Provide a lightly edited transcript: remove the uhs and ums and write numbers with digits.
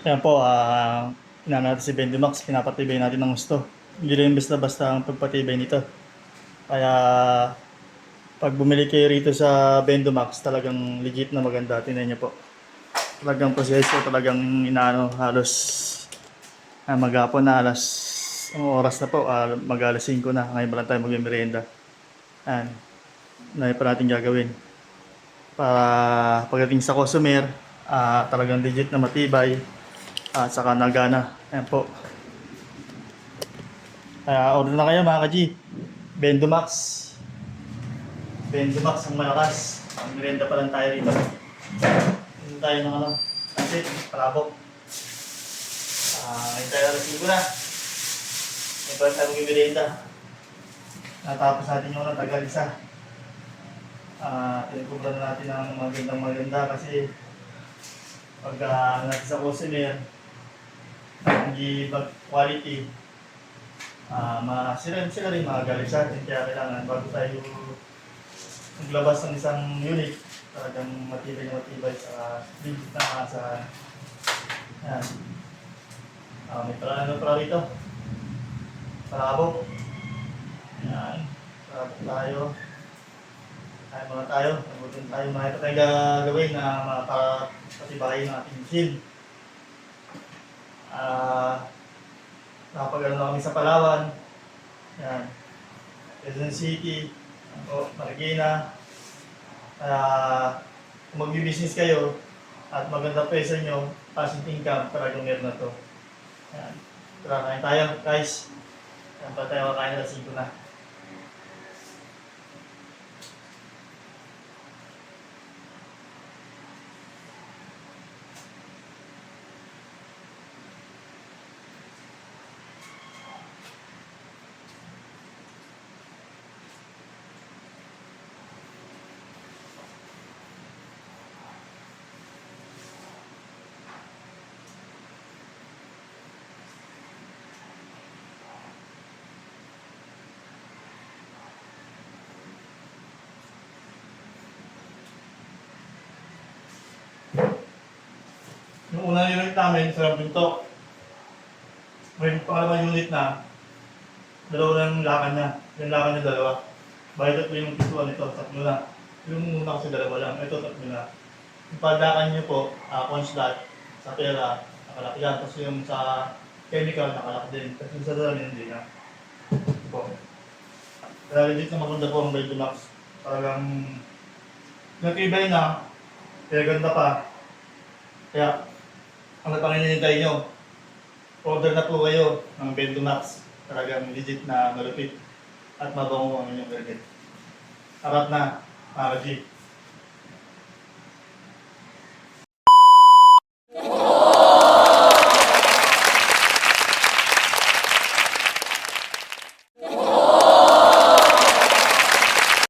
Ayan po, natin si Bendimax, pinapatibay natin ng gusto. Hindi rin basta-basta ang pagpatibay nito. Kaya pag bumili kayo rito sa Bendomax, talagang legit na maganda. Tingnan niyo po. Talagang proseso, talagang inaano, halos maghapon na, ang oras na po, mag alas 5 na. Ngayon pa lang tayo mag-merienda. Ayan, na pa natin gagawin. Para pagdating sa customer, talagang legit na matibay. At saka nagana. Ayan po. Kaya order na kayo mga ka-G. Bendomax. Bendomax ang malakas. Ang merienda pa lang tayo rito. Hindi tayo ng ano. Kasi palabok. Ngayon tayo alas 5 na. Ngayon pa lang tayo mag-merienda. Natapos natin yung tagal isa. Tinukubra na natin ang maganda kasi pag natin sa customer hindi bag quality, sila rin magalit sa atin. Kaya kailangan bago tayo maglabas ng isang unit, talagang matibay sa digit na sa yan. May pala rito, palabok. Yan, palabok tayo. Kaya muna tayo, nagutin tayo mga ito tayong gagawin na mapatibayin ng ating machine. Nakapag-ano na kami sa Palawan. Yan. Quezon City, Marikina. Kung mag-business kayo at maganda pesa nyo, passive income, talagang meron na to. Yan. Tara, kain tayo guys. Yan pa tayo kakain na 5 na. Yung unang unit namin, sa Bintok. May pangalawang unit na, dalawa ng lakan niya. Yung lakan niya dalawa. Bakit tatlo yung pisuan nito, tatlo na. Yung una kasi dalawa lang, ito tatlo na. Yung pagdakan niyo po, constat, sa pera, nakalaki yan. Tapos yung sa chemical, nakalaki din. Tapos yung sa dalamin, hindi na. Po. Kaya legit na maganda po ang Bendomax. Talagang natibay na, kaya ganda pa. Kaya, ang panginintay nyo, order na po kayo ng Bendomax. Talagang legit na malupit at mabango ang inyong burger. Harap na, mga G.